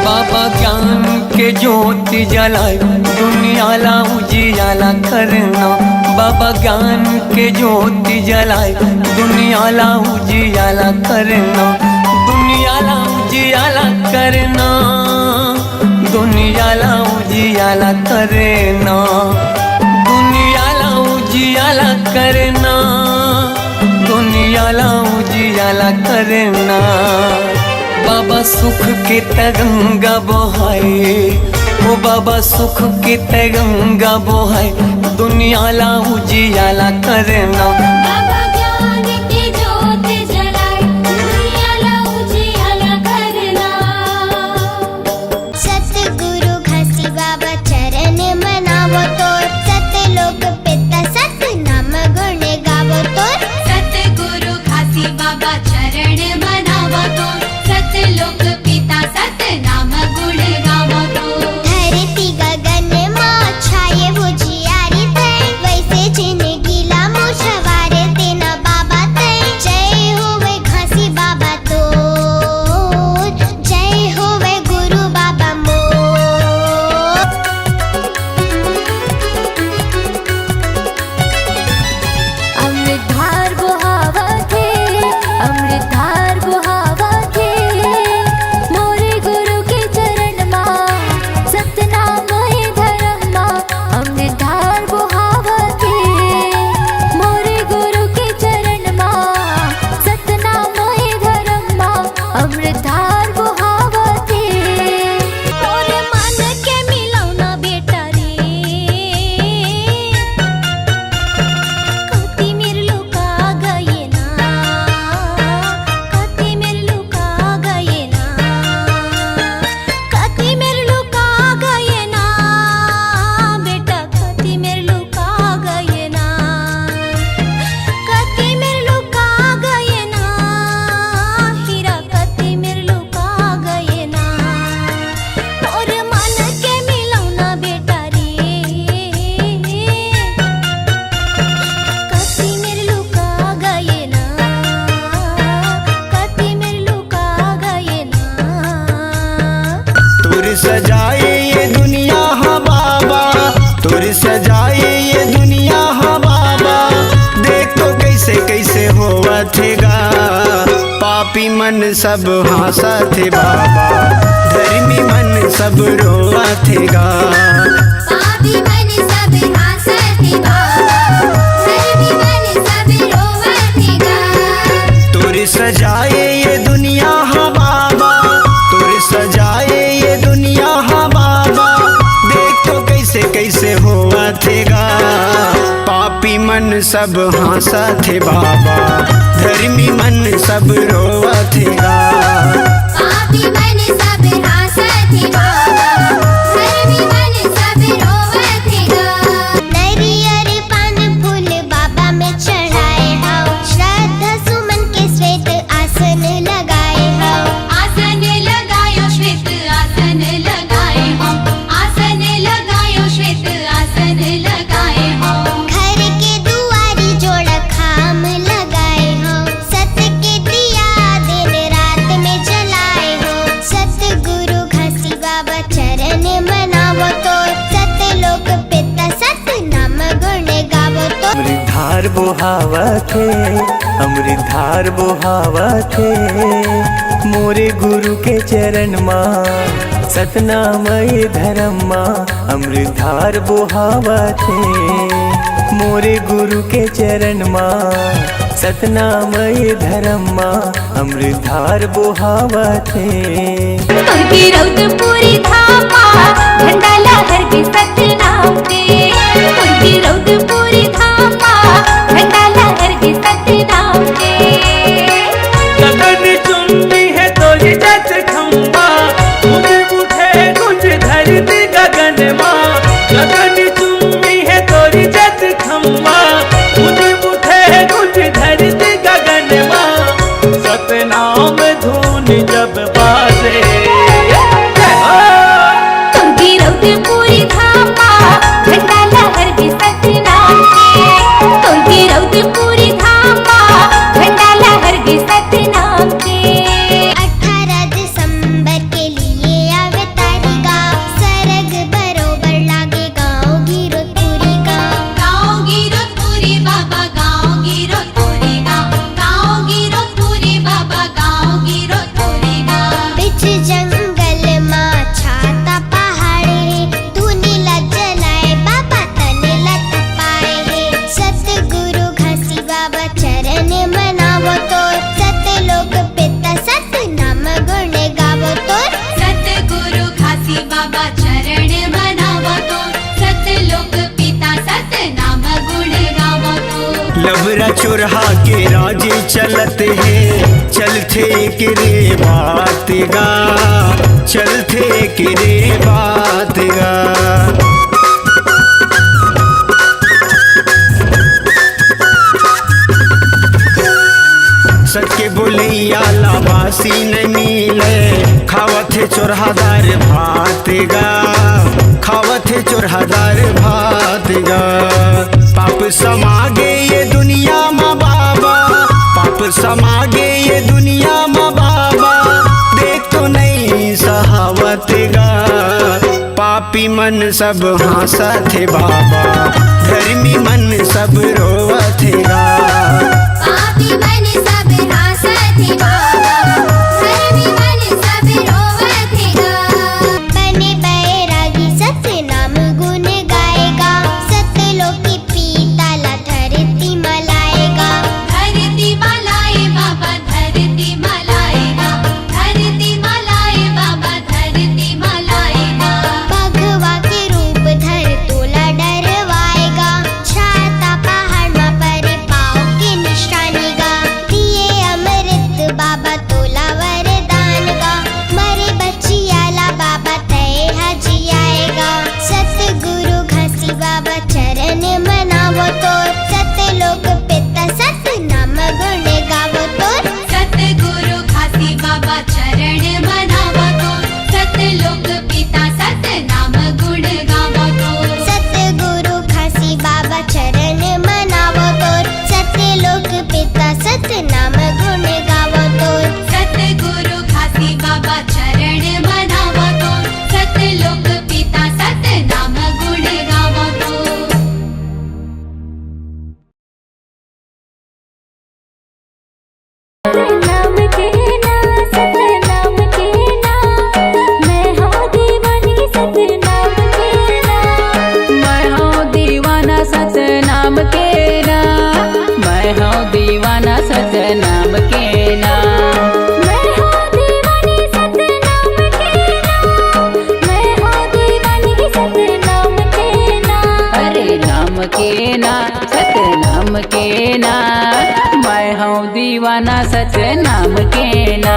बाबा ज्ञान के ज्योति जलाए दुनिया ला उजियाला करना। बाबा ज्ञान के ज्योति जलाए दुनिया ला उजियाला करना। दुनिया ला उजियाला करना, दुनिया ला उजियाला करना, दुनिया ला उजियाला करना, दुनिया ला उजियाला करना। बाबा सुख के तरंगा बहाए, ओ बाबा सुख के तरंगा बहाए दुनिया ला उजियाला करना। बाबा ज्ञान की ज्योत जलाए दुनिया ला उजियाला करना। सतगुरु घासी बाबा चरण मनावो तोर, सतलोक पिता सतनाम गुण गावो तोर। सतगुरु घासी बाबा चरण मनावो तोर, सतलोक पिता सतनाम गुण गावो तोर। धरती गगन मां छाये उजियारी तै, वैसे जिंदगी ला मुशवारे तेना बाबा तै। जय होवे घासी बाबा तोर, जय होवे गुरु बाबा मोर। अमृतधार बुहावथे, अमृतधार बुहावथे, मोरे गुरु के चरण मां सतनाम है धर्म मां। अमृतधार बुहावथे, मोरे गुरु के चरण मां सतनाम है धर्म मां। अमृतधार बुहावथे, मोरे मन के मिलौना बेटा रे, कति मेरे लुका गए ना, कति मेरे लुका गए ना, कति मेरे लुका गए ना बेटा, कति मेरे लुका गए ना, कति मेरे लुका गए ना हीरा, कति मेरे लुका गए ना। और मन के मिलौना बेटा रे, कति मेरे लुका गए ना, कति मेरे लुका गए ना। तुर सजाए ये दुनिया हा बाबा, तुर सजाए ये दुनिया हा बाबा। देख तो कैसे कैसे होवा थेगा, पापी मन सब हंसा थे बाबा, धर्मी मन सब रोवा थेगा। पापी मन सब हंसते बाबा, धर्मी मन सब रोवतेगा। तुर सजाए ये दुनिया हा बाबा, तुर सजाए ये दुनिया हा बाबा। देख तो कैसे कैसे होवा थेगा, पापी मन सब हंसा थे बाबा, धर्मी मन सब रोवा थेगा। पापी मन सब हंसते बाबा, धर्मी मन सब रोवतेगा। नरियर पान फूल बाबा में चढ़ाए हाओ, श्रद्धा सुमन के श्वेत आसन लगाए हाओ। आसन लगायो श्वेत आसन लगाए हो, आसन लगायो श्वेत आसन लगाए हो। घर के दुआरी जोड़ा खाम लगाए हो, सत के दिया दिन रात में जलाए हो। सतगुरु घासी बाबा चरण मनावो तोर, सतलोक पिता सतनाम गुण गावो तोर। अमृतधार बुहावथे, अमृतधार बुहावथे, मोरे गुरु के चरण मां सतनामय धर्म मां। अमृतधार बुहावथे, मोरे गुरु के चरण मां सतनामय धर्म मां। अमृतधार बुहावथे। तुमकी रौद पूरी धामा, झंडा लहर के सतनाम के। तुमकी रौद पूरी धामा, झंडा लहर के सतनाम के। गगन चुंबी है तो ये जस खंबा, गूंज उठे गूंज धरती गगन मां। गगन चुंबी है तो ये जस खंबा, गूंज उठे गूंज धरती गगन मां। सतनाम धुन जब बाजे, तुमकी रौद पूरी धामा, झंडा लहर के सतनाम के। तुमकी रौद पूरी धामा, झंडा लहर के सतनाम के। 18 दिसंबर के लिए आवे दुरहा के राजे चलते हैं, चलते किरे बात गा, चलते किरे बात गा। सके बोलैया लाबासी न मिले, खावत है चोरहादार भात गा, खावत है चोरहादार भात गा। पाप समागे ये दुनिया माँ बाबा, पाप समागे ये दुनिया माँ बाबा, देख तो नहीं सहावत गा। पापी मन सब हंसत है बाबा, धर्मी मन सब रोवत गा। पापी मन सब हंसत है बाबा, धर्मी मन सब रोवत है। बने बैरागी सत्य नाम गुण गाएगा, सत्य लोक की पीताला धरती मलाएगा। धरती मलाए बाबा धरती मलाएगा, धरती मलाए बाबा धरती मलाएगा। भगवा के रूप धर तोला डरवाएगा, छाता पहाड़ में पर पाँव के निशानी गा। दिए अमृत बाबा तोला वरदान गा, मरे बचियाला बाबा तय हजी आएगा। सतगुरु घसी बाबा चरण मनावो तोर, सत्य लोक पिता सत्य नाम गुण गावो तोर। सतगुरु खासी बाबा चरण मनावो तो, सतलोक पिता सत नाम गुण गावो तो। सतगुरु खासी बाबा चरण मनावो तोर, सत्य लोक पिता सत्य नाम गुण गावो तोर। सतगुरु खासी बाबा चरण मनावो तो, सतलोक पिता सत नाम गुण गावो तो। नाम के ना सतनाम के ना, मैं हूँ दीवानी सतनाम के ना। मैं हूँ दीवाना सतनाम के ना, मैं हूँ दीवाना सतनाम के ना। मैं हूँ दीवानी सतनाम के ना, मैं हूँ दीवानी सतनाम के ना। अरे नाम के ना सतनाम के ना, मैं हूँ दीवाना सतनाम के ना।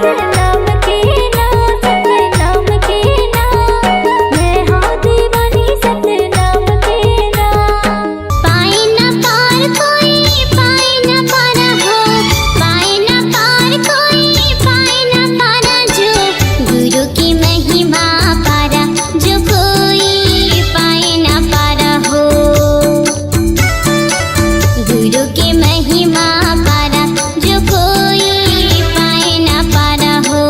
सतनाम के ना सतनाम के ना, मैं हूँ दीवानी सतनाम के ना। पाए न पार कोई पाए न पारा हो, पाए न पार कोई पाए न पारा जो, गुरु की महिमा पारा जो कोई पाए न पारा हो। गुरु की महिमा पारा जो कोई पाए न पारा हो।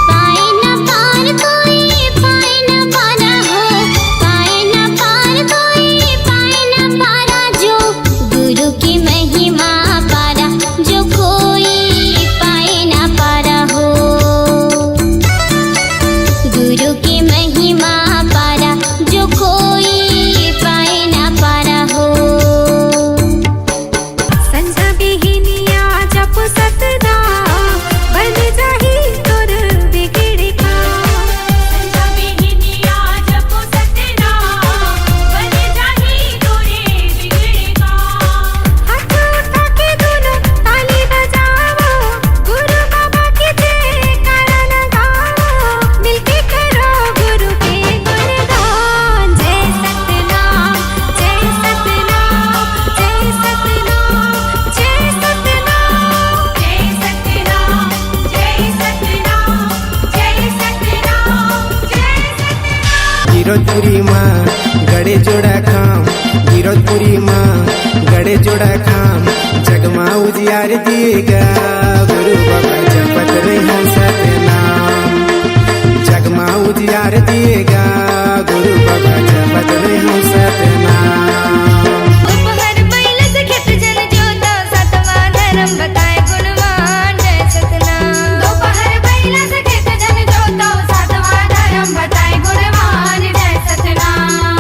पाए न पार कोई पाए न पारा हो, पाए न पार कोई पाए न पारा जो, गुरु की महिमा पारा जो कोई पाए न पारा हो। गुरु की महिमा पारा जो कोई पाए न पारा हो। संझा बिहिनिया जप सतनाम, बन जाही तोर बिगड़ का। संझा बिहिनिया जपो सतनाम, बन जाही तोरे बिगड़ेगा। हाथ उठा के दोनों ताली बजाओ, गुरु बाबा के जयकारा लगाओ। मिलके करो गुरु के गुणगान। जय सतनाम जय सतनाम जय सतनाम जय सतनाम। जय सतनाम जय सतनाम जय सतनाम जय सतनाम। गिरधपुरी माँ गड़े जोड़ा खाम, गिरधपुरी माँ गड़े जोड़ा खाम, जगमा उजियार दिएगा, गुरु बाबा जपत रहे सतनाम। जगमा उजियार दिएगा, गुरु बाबा जपत रहे सतनाम। दोपहर पहले से खेत जल जोता, सतवां धर्म बताए गुणवान। जय सतनाम। दोपहर पहले से खेत जन जोतो, सातवां धर्म बताए गुणवान। जय सतनाम।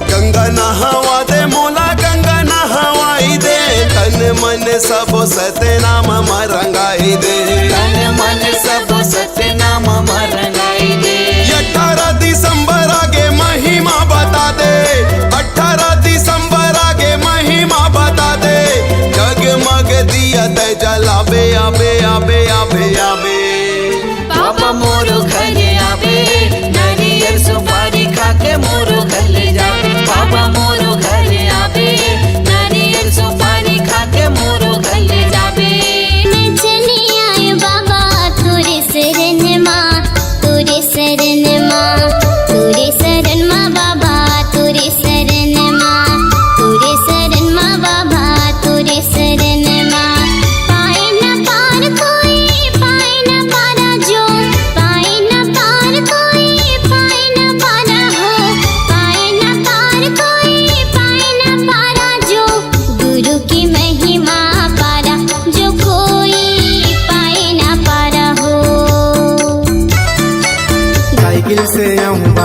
गंगा नहावा दे मोला, गंगा नहावाई दे, तन मन सब सतनाम मरंगाई दे। तन मन सब सतनाम मरंगाई दे। 18 दिसंबर आगे महिमा बता दे, 18 दिसंबर आगे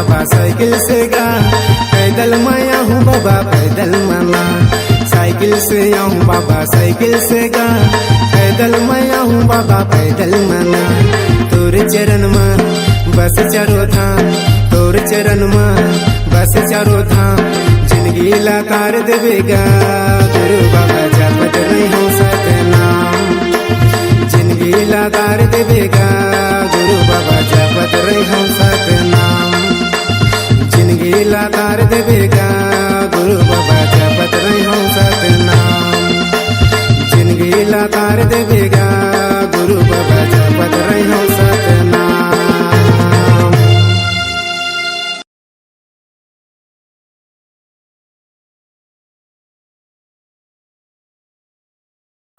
बाबा साइकिल से गा, पैदल मैं आऊँ बाबा पैदल मामा, साइकिल से आऊँ बाबा साइकिल से गा, पैदल मैं आऊँ बाबा पैदल मामा। तोर चरण में बस चारो धाम, तोर चरण में बस चारो धाम, जिंदगी लाकार देवेगा गुरु बाबा जपत रही हूँ सतनाम, जिंदगी लाकार देवेगा गुरु बाबा जपत रही हूँ सतनाम, जिंदगी लाकार देवेगा गुरु बाबा जपत रही हूँ सतनाम, जिंदगी लाकार देवेगा